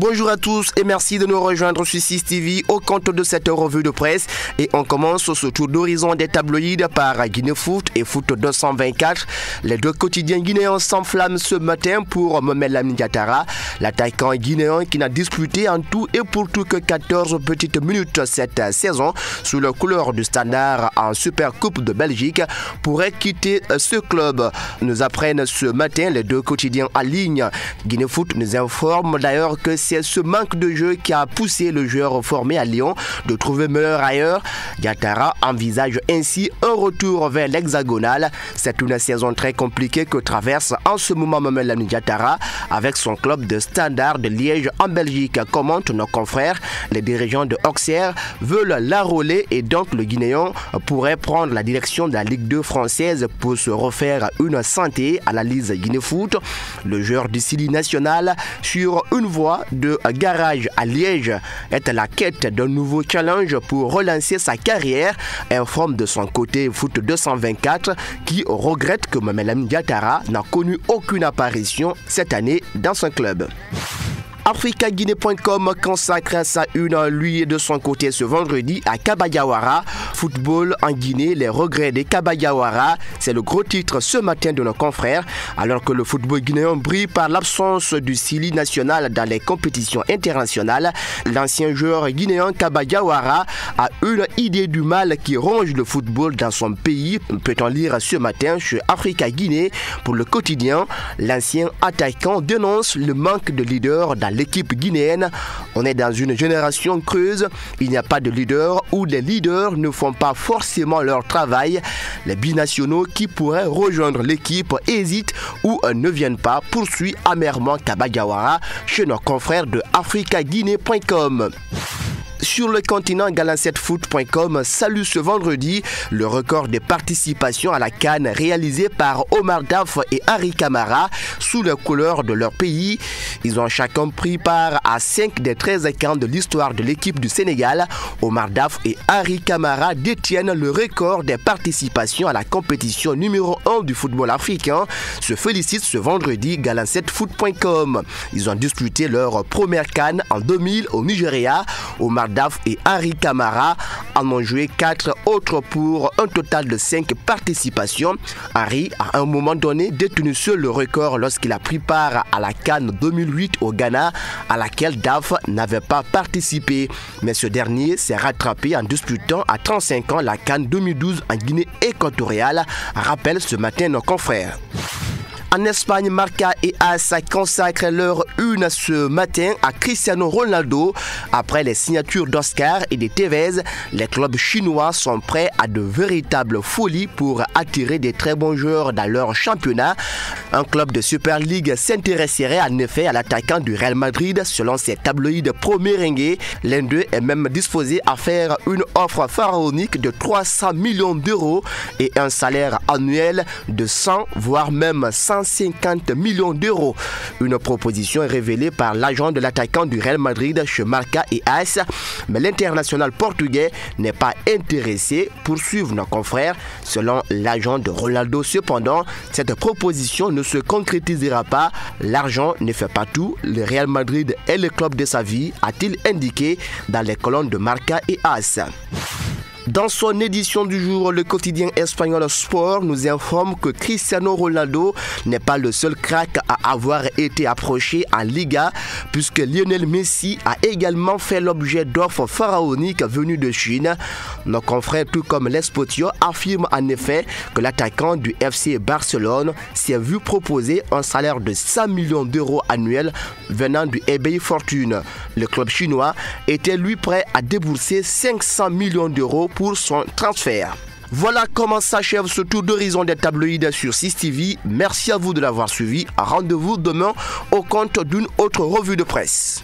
Bonjour à tous et merci de nous rejoindre sur 6 TV au compte de cette revue de presse. Et on commence ce tour d'horizon des tabloïds par Guinée Foot et Foot 224. Les deux quotidiens guinéens s'enflamment ce matin pour Mohamed Lamine Ouattara, l'attaquant guinéen qui n'a disputé en tout et pour tout que 14 petites minutes cette saison sous la couleur du Standard en Super Coupe de Belgique, pourrait quitter ce club. Nous apprennent ce matin les deux quotidiens en ligne. Guinée Foot nous informe d'ailleurs que c'est ce manque de jeu qui a poussé le joueur formé à Lyon de trouver meilleur ailleurs. Ouattara envisage ainsi un retour vers l'hexagonal. C'est une saison très compliquée que traverse en ce moment Mohamed Lamine Ouattara avec son club de Standard de Liège en Belgique. Commentent nos confrères, les dirigeants de Auxerre veulent l'enrôler et donc le Guinéen pourrait prendre la direction de la Ligue 2 française pour se refaire une santé à la Lise Guinée Foot. Le joueur du Sili national sur une voie de garage à Liège est à la quête d'un nouveau challenge pour relancer sa carrière, informe de son côté Foot 224 qui regrette que Mohamed Lamine Ouattara n'a connu aucune apparition cette année dans son club. AfricaGuinée.com consacre sa une, lui de son côté ce vendredi à Kabayawara. Football en Guinée, les regrets des Kabayawara. C'est le gros titre ce matin de nos confrères. Alors que le football guinéen brille par l'absence du Sili national dans les compétitions internationales, l'ancien joueur guinéen Kabayawara a une idée du mal qui ronge le football dans son pays. Peut-on lire ce matin chez Africa Guinée pour le quotidien. L'ancien attaquant dénonce le manque de leader dans l'équipe guinéenne. On est dans une génération creuse, il n'y a pas de leader ou les leaders ne font pas forcément leur travail. Les binationaux qui pourraient rejoindre l'équipe hésitent ou ne viennent pas, poursuit amèrement Kabayawara chez nos confrères de AfricaGuinée.com. Sur le continent, Galan7foot.com salue ce vendredi le record de participation à la CAN réalisé par Omar Daf et Henri Camara sous les couleurs de leur pays. Ils ont chacun pris part à 5 des 13 CAN de l'histoire de l'équipe du Sénégal. Omar Daf et Henri Camara détiennent le record des participations à la compétition numéro 1 du football africain. Se félicite ce vendredi Galan7foot.com. Ils ont disputé leur première CAN en 2000 au Nigeria. Omar Daf et Henri Camara en ont joué 4 autres pour un total de 5 participations. Henri a à un moment donné détenu seul le record lorsqu'il a pris part à la CAN 2008 au Ghana à laquelle Daf n'avait pas participé. Mais ce dernier s'est rattrapé en disputant à 35 ans la CAN 2012 en Guinée équatoriale, rappelle ce matin nos confrères. En Espagne, Marca et AS consacrent leur une ce matin à Cristiano Ronaldo. Après les signatures d'Oscar et de Tevez, les clubs chinois sont prêts à de véritables folies pour attirer des très bons joueurs dans leur championnat. Un club de Super League s'intéresserait en effet à l'attaquant du Real Madrid selon ses tabloïds pro-merengue. L'un d'eux est même disposé à faire une offre pharaonique de 300 millions d'euros et un salaire annuel de 100 voire même 150 millions d'euros. Une proposition est révélée par l'agent de l'attaquant du Real Madrid chez Marca et AS, mais l'international portugais n'est pas intéressé, poursuivent nos confrères. Selon l'agent de Ronaldo cependant, cette proposition ne se concrétisera pas. L'argent ne fait pas tout. Le Real Madrid est le club de sa vie, a-t-il indiqué dans les colonnes de Marca et AS. Dans son édition du jour, le quotidien espagnol Sport nous informe que Cristiano Ronaldo n'est pas le seul crack à avoir été approché en Liga, puisque Lionel Messi a également fait l'objet d'offres pharaoniques venues de Chine. Nos confrères, tout comme l'Espotio, affirment en effet que l'attaquant du FC Barcelone s'est vu proposer un salaire de 100 millions d'euros annuels venant du eBay Fortune. Le club chinois était lui prêt à débourser 500 millions d'euros pour son transfert. Voilà comment s'achève ce tour d'horizon des tabloïds sur 6 TV. Merci à vous de l'avoir suivi. Rendez-vous demain au compte d'une autre revue de presse.